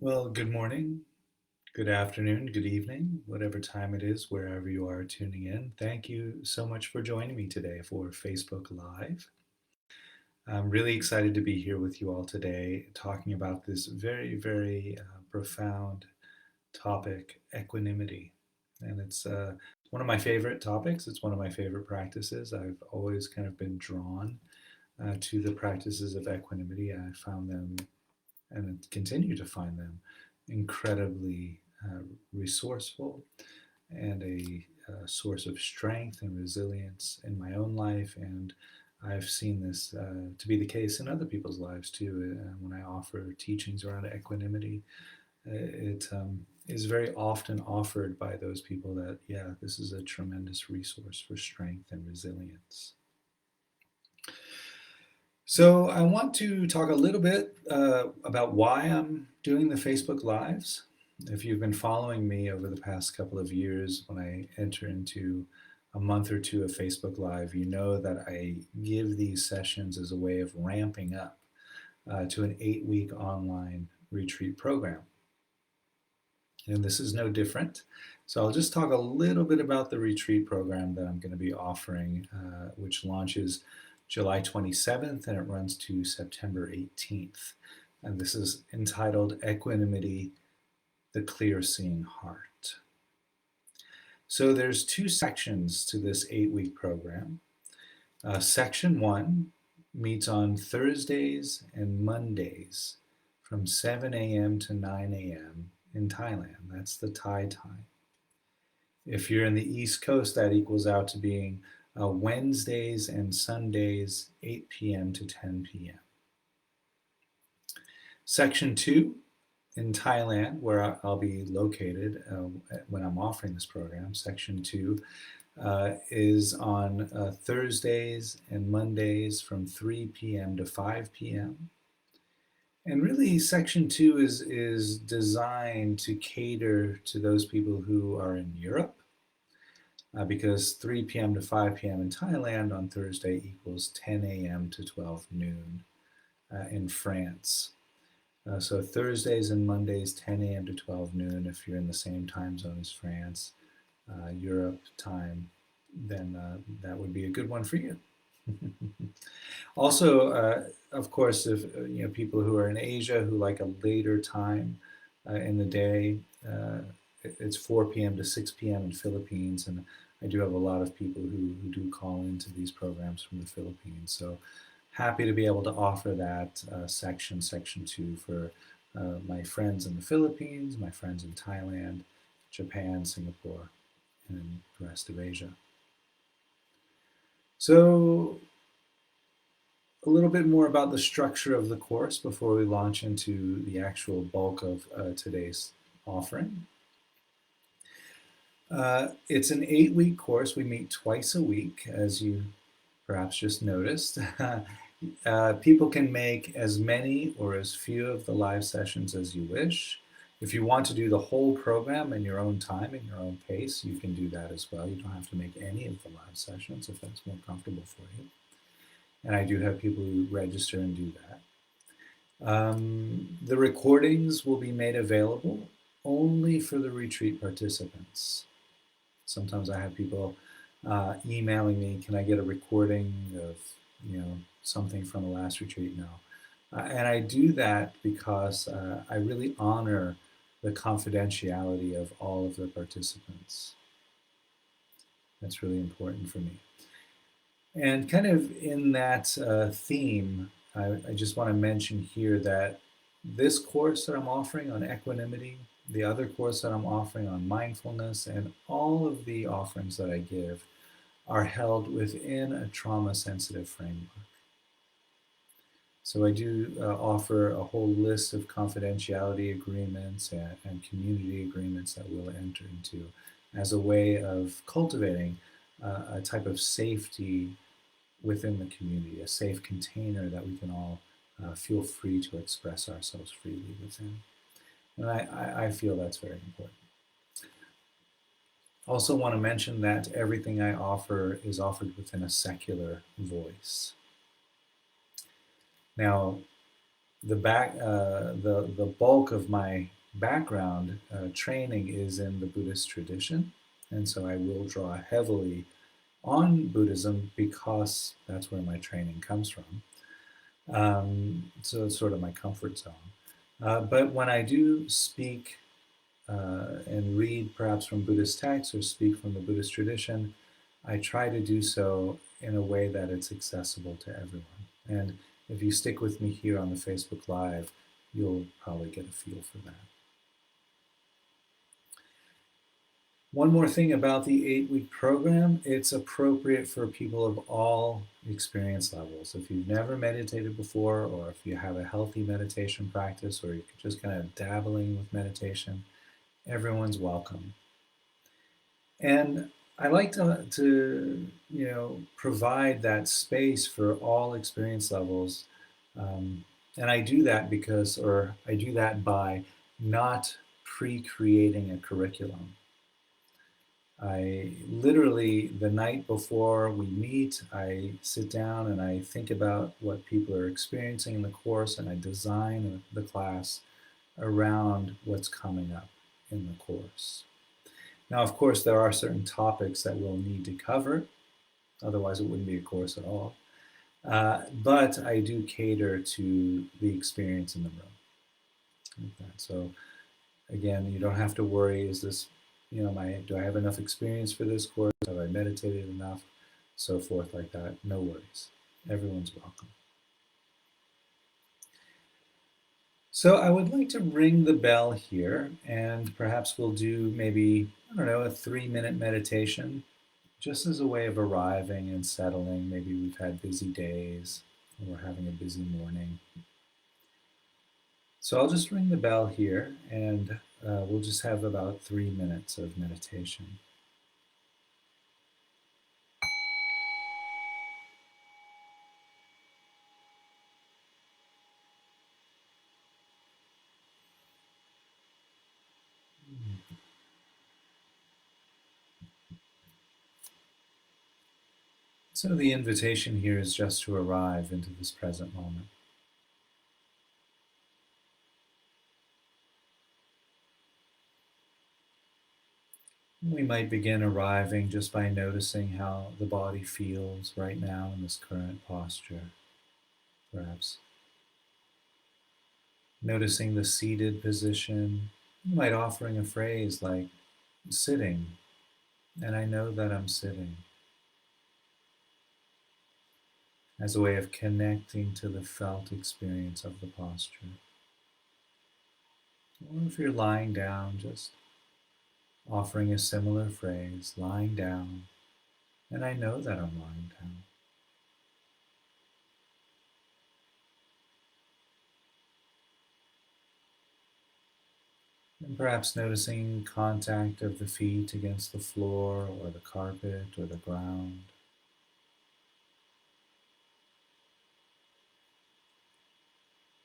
Well, good morning, good afternoon, good evening, whatever time it is, wherever you are tuning in. Thank you so much for joining me today for Facebook Live. I'm really excited to be here with you all today talking about this very profound topic, equanimity. And it's one of my favorite topics. It's one of my favorite practices. I've always kind of been drawn to the practices of equanimity. I found them and continue to find them incredibly resourceful and a source of strength and resilience in my own life. And I've seen this to be the case in other people's lives too. When I offer teachings around equanimity, it is very often offered by those people that, yeah, this is a tremendous resource for strength and resilience. So I want to talk a little bit about why I'm doing the Facebook Lives. If you've been following me over the past couple of years, when I enter into a month or two of Facebook Live, you know that I give these sessions as a way of ramping up to an 8-week online retreat program. And this is no different. So I'll just talk a little bit about the retreat program that I'm going to be offering, which launches July 27th and it runs to September 18th. And this is entitled Equanimity, the Clear Seeing Heart. So there's 2 sections to this 8-week program. Section 1 meets on Thursdays and Mondays from 7 a.m. to 9 a.m. in Thailand. That's the Thai time. If you're in the East Coast, that equals out to being Wednesdays and Sundays, 8 p.m. to 10 p.m. Section 2 in Thailand, where I'll be located when I'm offering this program, Section 2 is on Thursdays and Mondays from 3 p.m. to 5 p.m. And really, Section 2 is designed to cater to those people who are in Europe, because 3 p.m. to 5 p.m. in Thailand on Thursday equals 10 a.m. to 12 noon in France. So Thursdays and Mondays, 10 a.m. to 12 noon, if you're in the same time zone as France, Europe time, then that would be a good one for you. Also, of course, if people who are in Asia who like a later time in the day, it's 4 p.m. to 6 p.m. in Philippines, and I do have a lot of people who do call into these programs from the Philippines. So happy to be able to offer that section 2, for my friends in the Philippines, my friends in Thailand, Japan, Singapore, and the rest of Asia. So a little bit more about the structure of the course before we launch into the actual bulk of today's offering. It's an 8-week course. We meet twice a week, as you perhaps just noticed. People can make as many or as few of the live sessions as you wish. If you want to do the whole program in your own time, in your own pace, you can do that as well. You don't have to make any of the live sessions if that's more comfortable for you. And I do have people who register and do that. The recordings will be made available only for the retreat participants. Sometimes I have people emailing me, can I get a recording of something from the last retreat? No. And I do that because I really honor the confidentiality of all of the participants. That's really important for me. And kind of in that theme, I just want to mention here that this course that I'm offering on equanimity, the other course that I'm offering on mindfulness, and all of the offerings that I give are held within a trauma-sensitive framework. So I do offer a whole list of confidentiality agreements and community agreements that we'll enter into as a way of cultivating a type of safety within the community, a safe container that we can all feel free to express ourselves freely within. And I feel that's very important. Also want to mention that everything I offer is offered within a secular voice. Now, the bulk of my background training is in the Buddhist tradition, and so I will draw heavily on Buddhism because that's where my training comes from. So it's sort of my comfort zone. But when I do speak and read perhaps from Buddhist texts or speak from the Buddhist tradition, I try to do so in a way that it's accessible to everyone. And if you stick with me here on the Facebook Live, you'll probably get a feel for that. One more thing about the 8-week program, it's appropriate for people of all experience levels. If you've never meditated before, or if you have a healthy meditation practice, or you're just kind of dabbling with meditation, everyone's welcome. And I like to provide that space for all experience levels. And I do that by not pre-creating a curriculum. I literally, the night before we meet, I sit down and I think about what people are experiencing in the course, and I design the class around what's coming up in the course. Now, of course, there are certain topics that we'll need to cover, otherwise it wouldn't be a course at all. But I do cater to the experience in the room. Like that. So again, you don't have to worry, is this, do I have enough experience for this course? Have I meditated enough? So forth like that. No worries. Everyone's welcome. So I would like to ring the bell here, and perhaps we'll do maybe, a 3-minute meditation, just as a way of arriving and settling. Maybe we've had busy days, or we're having a busy morning. So I'll just ring the bell here, and we'll just have about 3 minutes of meditation. So the invitation here is just to arrive into this present moment. We might begin arriving just by noticing how the body feels right now in this current posture. Perhaps noticing the seated position. You might offering a phrase like sitting, and I know that I'm sitting, as a way of connecting to the felt experience of the posture. Or if you're lying down, just offering a similar phrase, lying down, and I know that I'm lying down. And perhaps noticing contact of the feet against the floor or the carpet or the ground.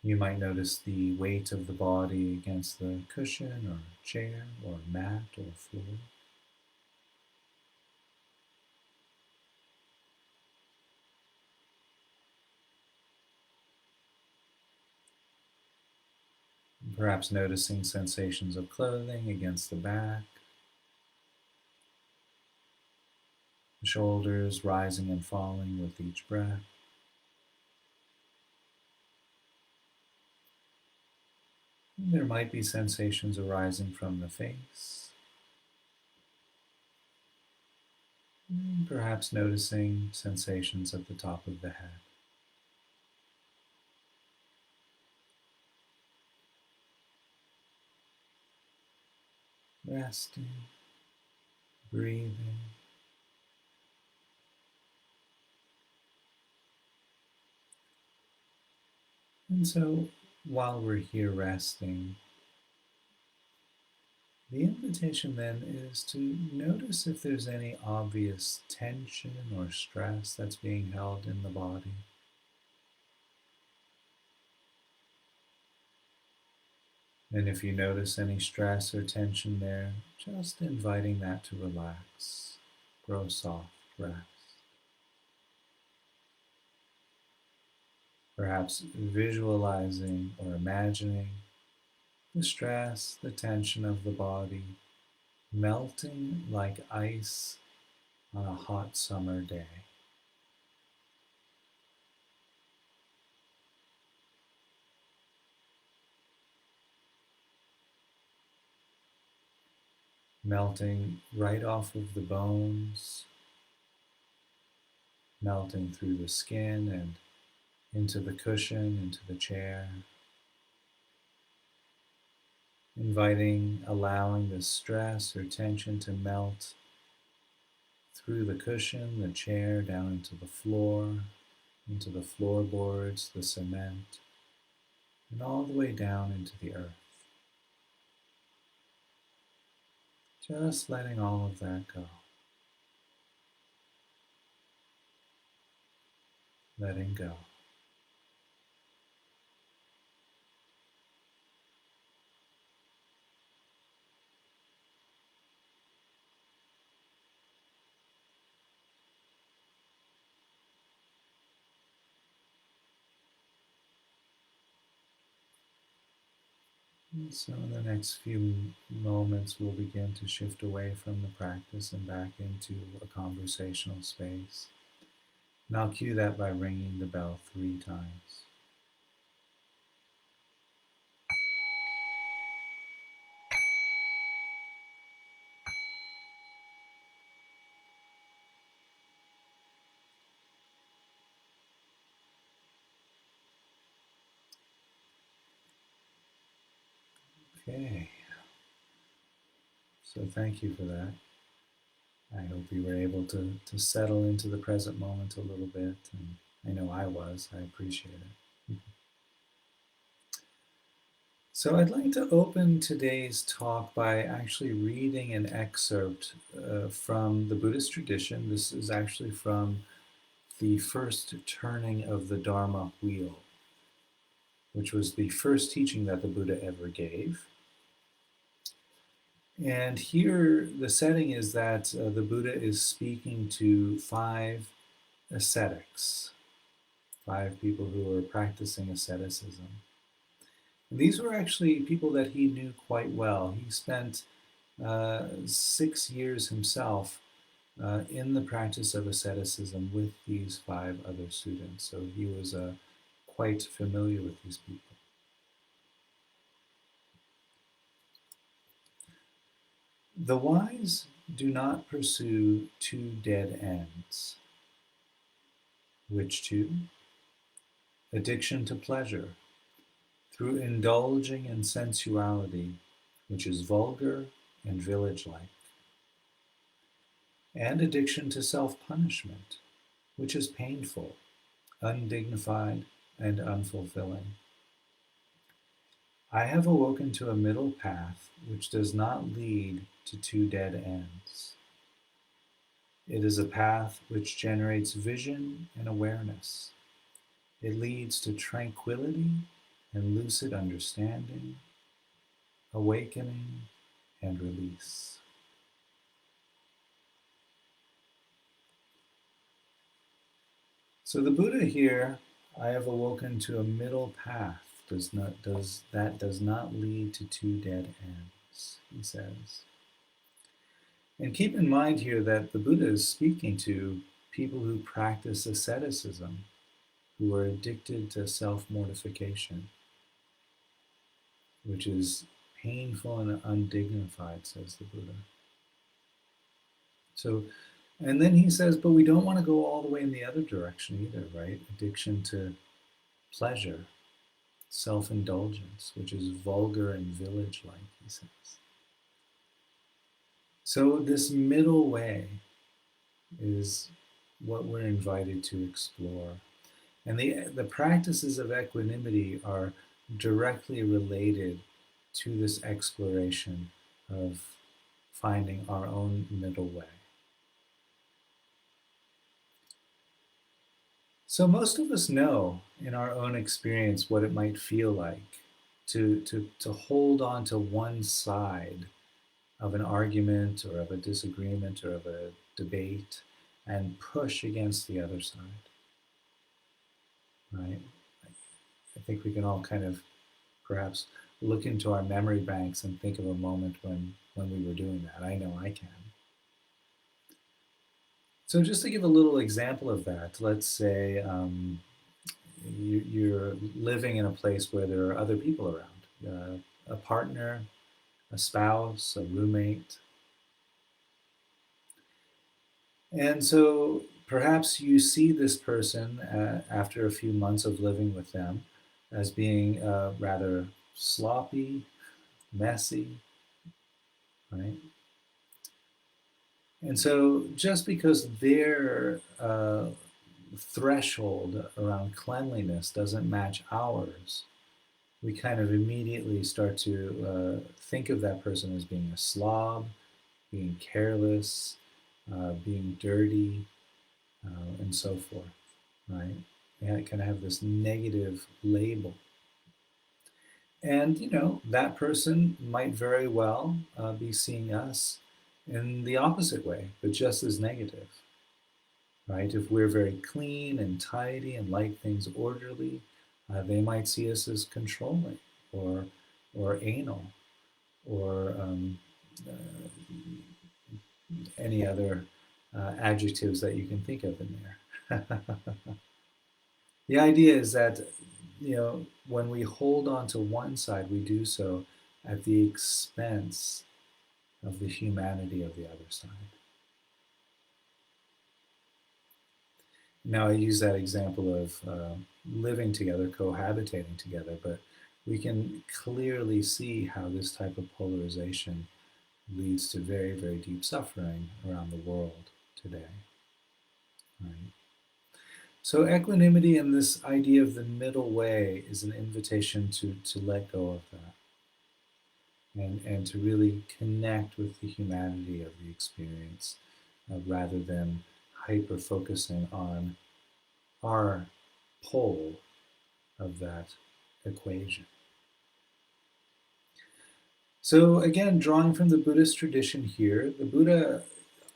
You might notice the weight of the body against the cushion or chair or mat or floor. And perhaps noticing sensations of clothing against the back, the shoulders rising and falling with each breath. And there might be sensations arising from the face. And perhaps noticing sensations at the top of the head. Resting, breathing. And so while we're here resting, the invitation then is to notice if there's any obvious tension or stress that's being held in the body. And if you notice any stress or tension there, just inviting that to relax, grow soft, rest. perhaps visualizing or imagining the stress, the tension of the body melting like ice on a hot summer day. Melting right off of the bones, melting through the skin and into the cushion, into the chair. Inviting, allowing the stress or tension to melt through the cushion, the chair, down into the floor, into the floorboards, the cement, and all the way down into the earth. Just letting all of that go. Letting go. And so in the next few moments, we'll begin to shift away from the practice and back into a conversational space. And I'll cue that by ringing the bell 3 times. Okay. So thank you for that. I hope you were able to settle into the present moment a little bit. And I know I was. I appreciate it. So I'd like to open today's talk by actually reading an excerpt from the Buddhist tradition. This is actually from the first turning of the Dharma wheel, which was the first teaching that the Buddha ever gave. And here the setting is that the Buddha is speaking to 5 ascetics, 5 people who are practicing asceticism. And these were actually people that he knew quite well. He spent 6 years himself in the practice of asceticism with these 5 other students. So he was quite familiar with these people. The wise do not pursue 2 dead ends. Which 2? Addiction to pleasure, through indulging in sensuality, which is vulgar and village-like, and addiction to self-punishment, which is painful, undignified, and unfulfilling. I have awoken to a middle path which does not lead to 2 dead ends. It is a path which generates vision and awareness. It leads to tranquility and lucid understanding, awakening and release. So the Buddha here, I have awoken to a middle path, does not lead to 2 dead ends, he says. And keep in mind here that the Buddha is speaking to people who practice asceticism, who are addicted to self-mortification, which is painful and undignified, says the Buddha. So, and then he says, but we don't want to go all the way in the other direction either, right? Addiction to pleasure, self-indulgence, which is vulgar and village-like, he says. So this middle way is what we're invited to explore. And the practices of equanimity are directly related to this exploration of finding our own middle way. So most of us know in our own experience what it might feel like to hold on to one side of an argument or of a disagreement or of a debate and push against the other side, right? I think we can all kind of perhaps look into our memory banks and think of a moment when we were doing that. I know I can. So just to give a little example of that, let's say you're living in a place where there are other people around, a partner, a spouse, a roommate. And so perhaps you see this person after a few months of living with them as being rather sloppy, messy, right? And so just because their threshold around cleanliness doesn't match ours, we kind of immediately start to think of that person as being a slob, being careless, being dirty, and so forth, right? Yeah, it kind of have this negative label. And, that person might very well be seeing us in the opposite way, but just as negative, right? If we're very clean and tidy and like things orderly, they might see us as controlling or, or anal or any other adjectives that you can think of in there. The idea is that, when we hold on to one side, we do so at the expense of the humanity of the other side. Now, I use that example of living together, cohabitating together, but we can clearly see how this type of polarization leads to very, very deep suffering around the world today. Right? So equanimity and this idea of the middle way is an invitation to let go of that and to really connect with the humanity of the experience rather than hyper focusing on our pole of that equation. So again, drawing from the Buddhist tradition here, the Buddha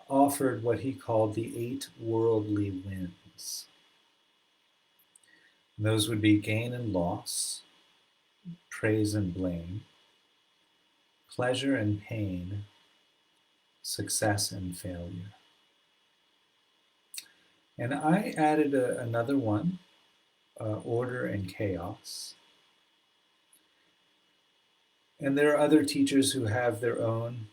offered what he called the 8 worldly winds. Those would be gain and loss, praise and blame, pleasure and pain, success and failure. And I added another one, order and chaos. And there are other teachers who have their own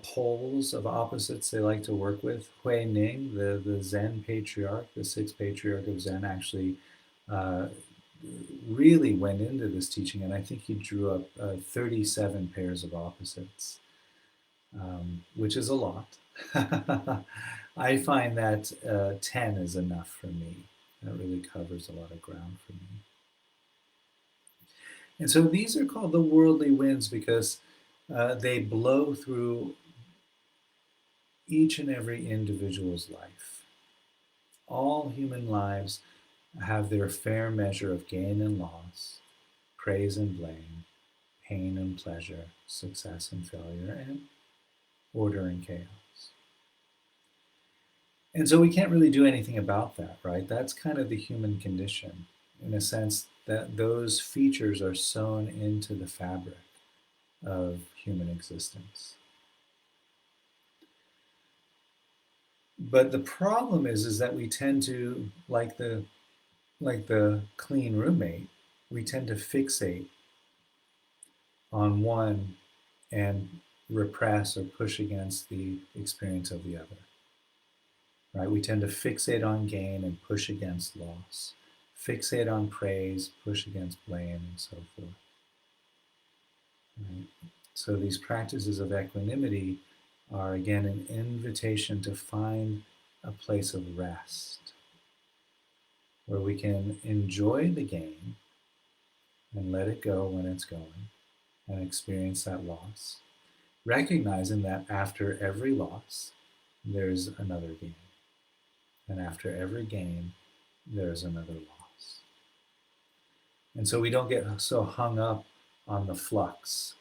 poles of opposites they like to work with. Hui Ning, the Zen patriarch, the 6th patriarch of Zen, actually really went into this teaching, and I think he drew up 37 pairs of opposites, which is a lot. I find that 10 is enough for me. That really covers a lot of ground for me. And so these are called the worldly winds because they blow through each and every individual's life. All human lives have their fair measure of gain and loss, praise and blame, pain and pleasure, success and failure, and order and chaos. And so we can't really do anything about that, right? That's kind of the human condition, in a sense that those features are sewn into the fabric of human existence. But the problem is that we tend to, like the clean roommate, we tend to fixate on one and repress or push against the experience of the other. Right? We tend to fixate on gain and push against loss. Fixate on praise, push against blame, and so forth. Right? So these practices of equanimity are, again, an invitation to find a place of rest where we can enjoy the gain and let it go when it's going and experience that loss, recognizing that after every loss, there's another gain. And after every gain, there's another loss. And so we don't get so hung up on the flux,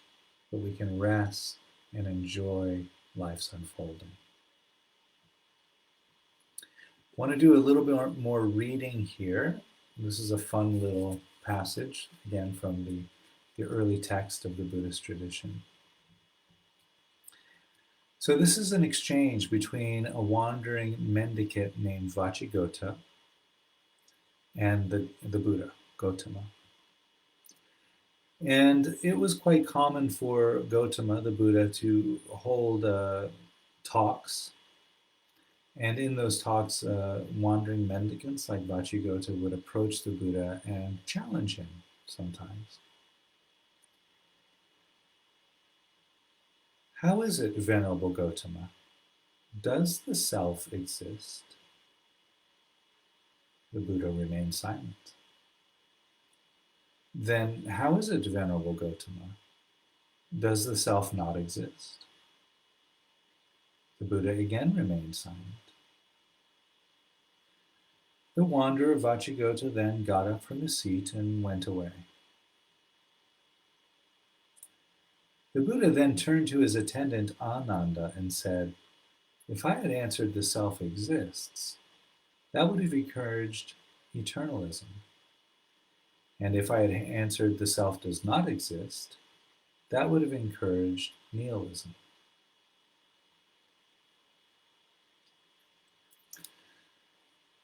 but we can rest and enjoy life's unfolding. I want to do a little bit more reading here. This is a fun little passage, again from the early text of the Buddhist tradition. So this is an exchange between a wandering mendicant named Vacigota and the Buddha, Gautama. And it was quite common for Gautama, the Buddha, to hold talks. And in those talks, wandering mendicants like Vacigota would approach the Buddha and challenge him sometimes. How is it, Venerable Gautama? Does the self exist? The Buddha remained silent. Then how is it, Venerable Gautama? Does the self not exist? The Buddha again remained silent. The wanderer Vacigota then got up from his seat and went away. The Buddha then turned to his attendant Ananda and said, if I had answered the self exists, that would have encouraged eternalism. And if I had answered the self does not exist, that would have encouraged nihilism.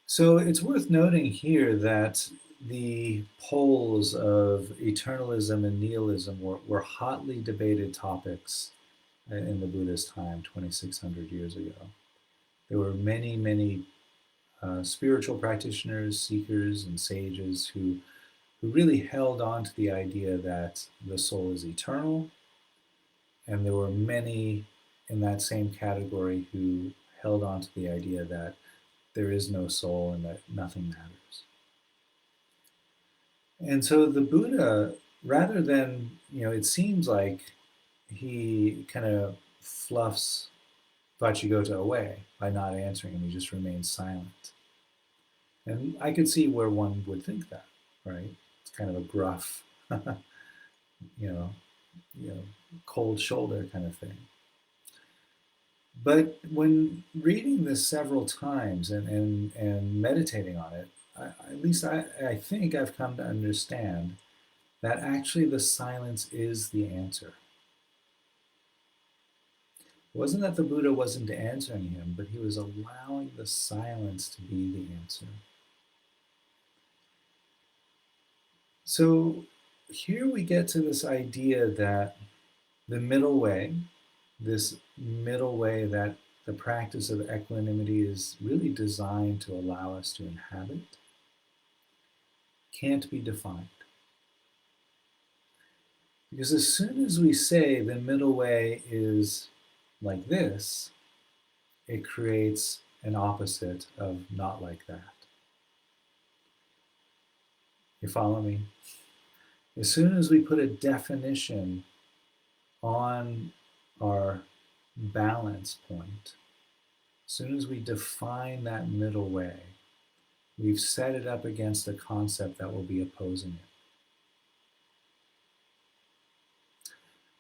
So it's worth noting here that the poles of eternalism and nihilism were hotly debated topics in the Buddha's time, 2,600 years ago. There were many, many spiritual practitioners, seekers, and sages who really held on to the idea that the soul is eternal, and there were many in that same category who held on to the idea that there is no soul and that nothing matters. And so the Buddha, rather than, it seems like he kind of fluffs Vacigota away by not answering him. He just remains silent. And I could see where one would think that, right? It's kind of a gruff, cold shoulder kind of thing. But when reading this several times and meditating on it, at least I think I've come to understand that actually the silence is the answer. It wasn't that the Buddha wasn't answering him, but he was allowing the silence to be the answer. So here we get to this idea that the middle way, this middle way that the practice of equanimity is really designed to allow us to inhabit, can't be defined. Because as soon as we say the middle way is like this, it creates an opposite of not like that. You follow me? As soon as we put a definition on our balance point, as soon as we define that middle way, we've set it up against a concept that will be opposing it.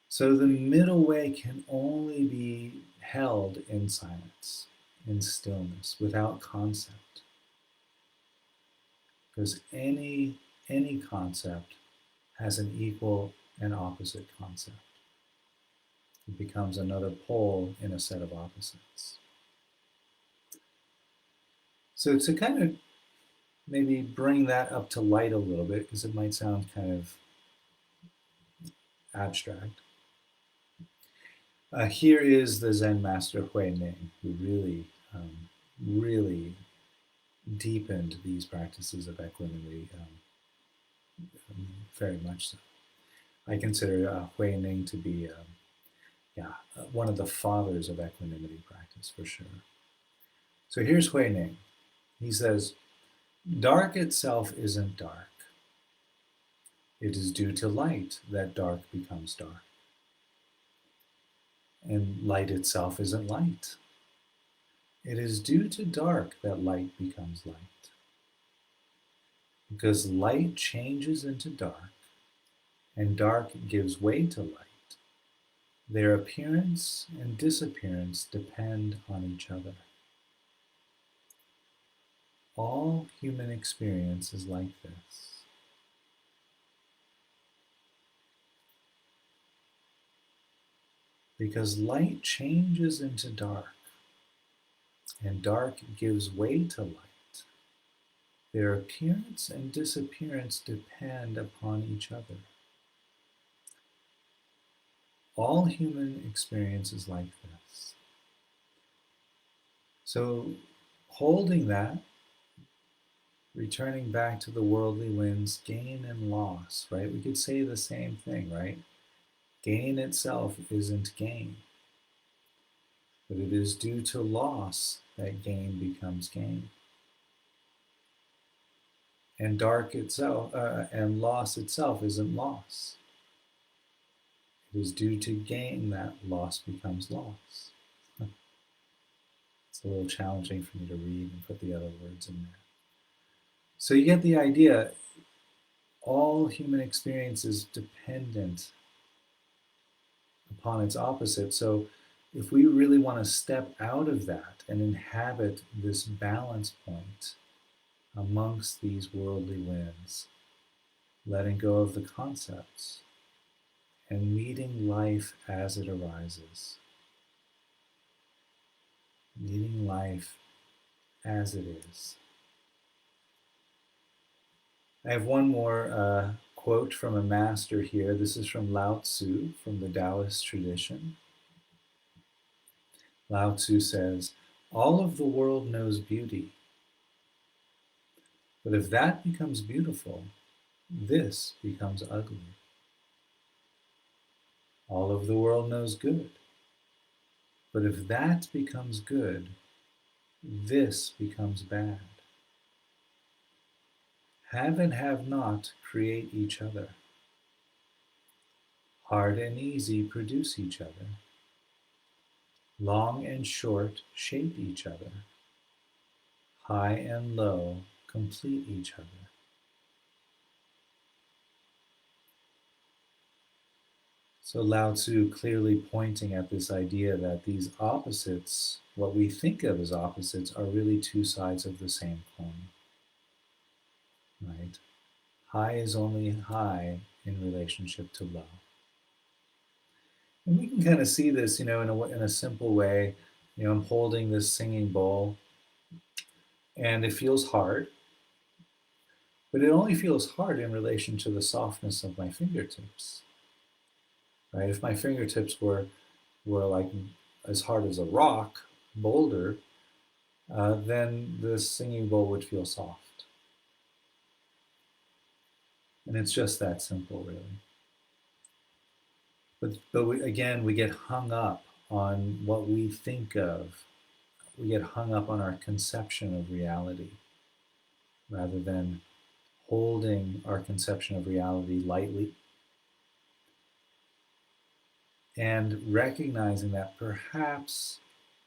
So the middle way can only be held in silence, in stillness, without concept. Because any concept has an equal and opposite concept. It becomes another pole in a set of opposites. So to kind of maybe bring that up to light a little bit, because it might sound kind of abstract. Here is the Zen master Hui Ning, who really deepened these practices of equanimity very much so. I consider Hui Ning to be one of the fathers of equanimity practice, for sure. So here's Hui Ning. He says, dark itself isn't dark. It is due to light that dark becomes dark. And light itself isn't light. It is due to dark that light becomes light. Because light changes into dark, and dark gives way to light, their appearance and disappearance depend on each other. All human experience is like this. because light changes into dark, and dark gives way to light. Their appearance and disappearance depend upon each other. All human experience is like this. So, holding that, returning back to the worldly winds, gain and loss, right? We could say the same thing, right? Gain itself isn't gain, but it is due to loss that gain becomes gain. And dark itself, and loss itself isn't loss. It is due to gain that loss becomes loss. It's a little challenging for me to read and put the other words in there. So you get the idea. All human experience is dependent upon its opposite. So if we really want to step out of that and inhabit this balance point amongst these worldly winds, letting go of the concepts and meeting life as it arises, meeting life as it is. I have one more quote from a master here. This is from Lao Tzu, from the Taoist tradition. Lao Tzu says, "All of the world knows beauty, but if that becomes beautiful, this becomes ugly. All of the world knows good, but if that becomes good, this becomes bad. Have and have not create each other. Hard and easy produce each other. Long and short shape each other. High and low complete each other." So Lao Tzu clearly pointing at this idea that these opposites, what we think of as opposites, are really two sides of the same coin, right? High is only high in relationship to low. And we can kind of see this, in a simple way. I'm holding this singing bowl, and it feels hard, but it only feels hard in relation to the softness of my fingertips, right? If my fingertips were like as hard as a rock boulder, then this singing bowl would feel soft. And it's just that simple, really. But we get hung up on what we think of. We get hung up on our conception of reality rather than holding our conception of reality lightly and recognizing that perhaps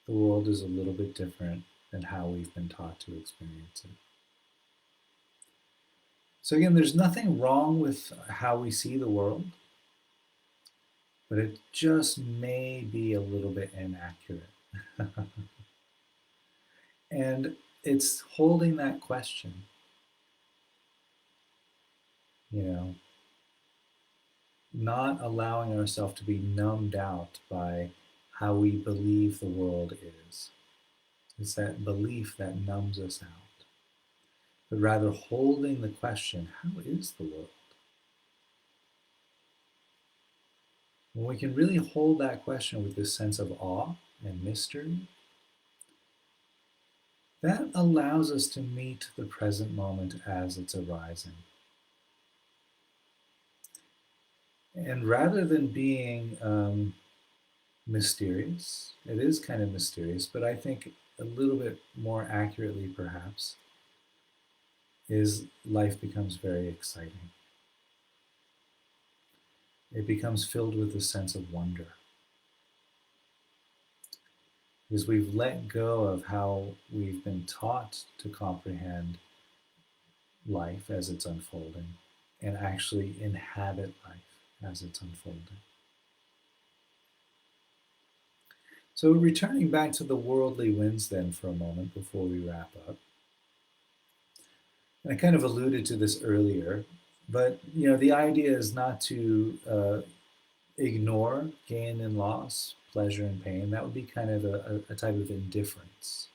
the world is a little bit different than how we've been taught to experience it. So again, there's nothing wrong with how we see the world, but it just may be a little bit inaccurate. And it's holding that question, not allowing ourselves to be numbed out by how we believe the world is. It's that belief that numbs us out, but rather holding the question, how is the world? When we can really hold that question with this sense of awe and mystery, that allows us to meet the present moment as it's arising. And rather than being mysterious, it is kind of mysterious, but I think a little bit more accurately perhaps, is life becomes very exciting. It becomes filled with a sense of wonder. Because we've let go of how we've been taught to comprehend life as it's unfolding and actually inhabit life as it's unfolding. So returning back to the worldly winds then for a moment before we wrap up. And I kind of alluded to this earlier, but the idea is not to ignore gain and loss, pleasure and pain. That would be kind of a type of indifference,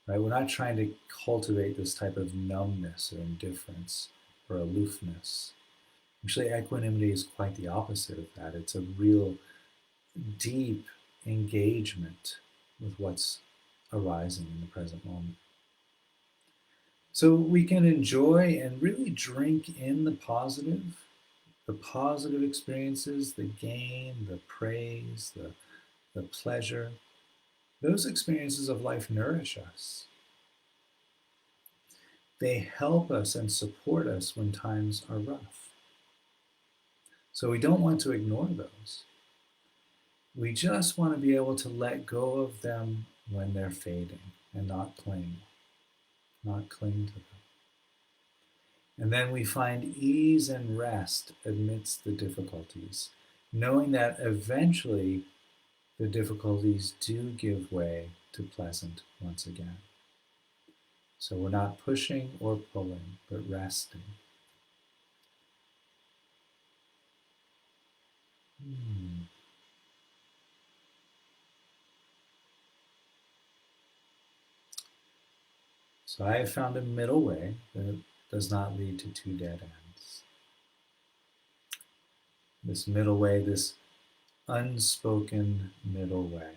right? We're not trying to cultivate this type of numbness or indifference or aloofness. Actually, equanimity is quite the opposite of that. It's a real deep engagement with what's arising in the present moment. So we can enjoy and really drink in the positive experiences, the gain, the praise, the pleasure. Those experiences of life nourish us. They help us and support us when times are rough. So we don't want to ignore those. We just want to be able to let go of them when they're fading and not cling to them. And then we find ease and rest amidst the difficulties, knowing that eventually the difficulties do give way to pleasant once again. So we're not pushing or pulling, but resting. So I have found a middle way that does not lead to two dead ends. This middle way, this unspoken middle way.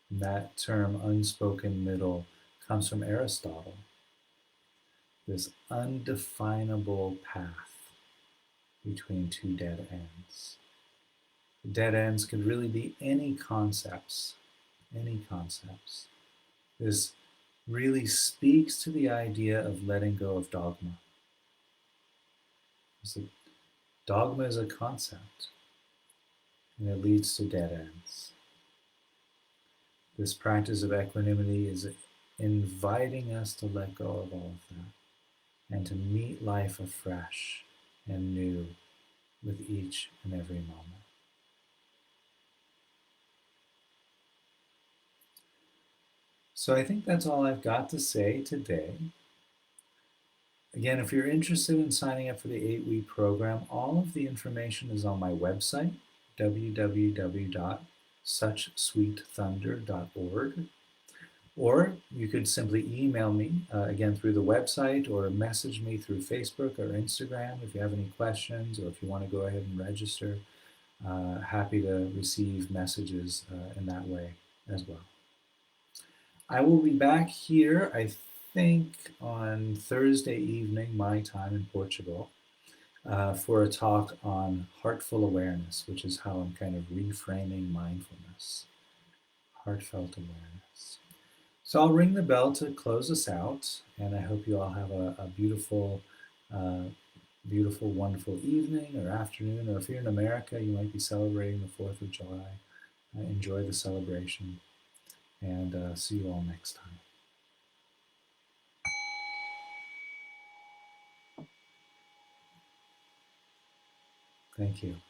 And that term, unspoken middle, comes from Aristotle. This undefinable path between two dead ends. The dead ends could really be any concepts. This really speaks to the idea of letting go of dogma. Dogma is a concept, and it leads to dead ends. This practice of equanimity is inviting us to let go of all of that and to meet life afresh and new with each and every moment. So I think that's all I've got to say today. Again, if you're interested in signing up for the 8-week program, all of the information is on my website, www.suchsweetthunder.org. Or you could simply email me, again, through the website, or message me through Facebook or Instagram if you have any questions, or if you want to go ahead and register. Happy to receive messages in that way as well. I will be back here, I think, on Thursday evening, my time in Portugal, for a talk on heartful awareness, which is how I'm kind of reframing mindfulness. Heartfelt awareness. So I'll ring the bell to close us out, and I hope you all have a beautiful, wonderful evening or afternoon, or if you're in America, you might be celebrating the 4th of July. Enjoy the celebration, and see you all next time. Thank you.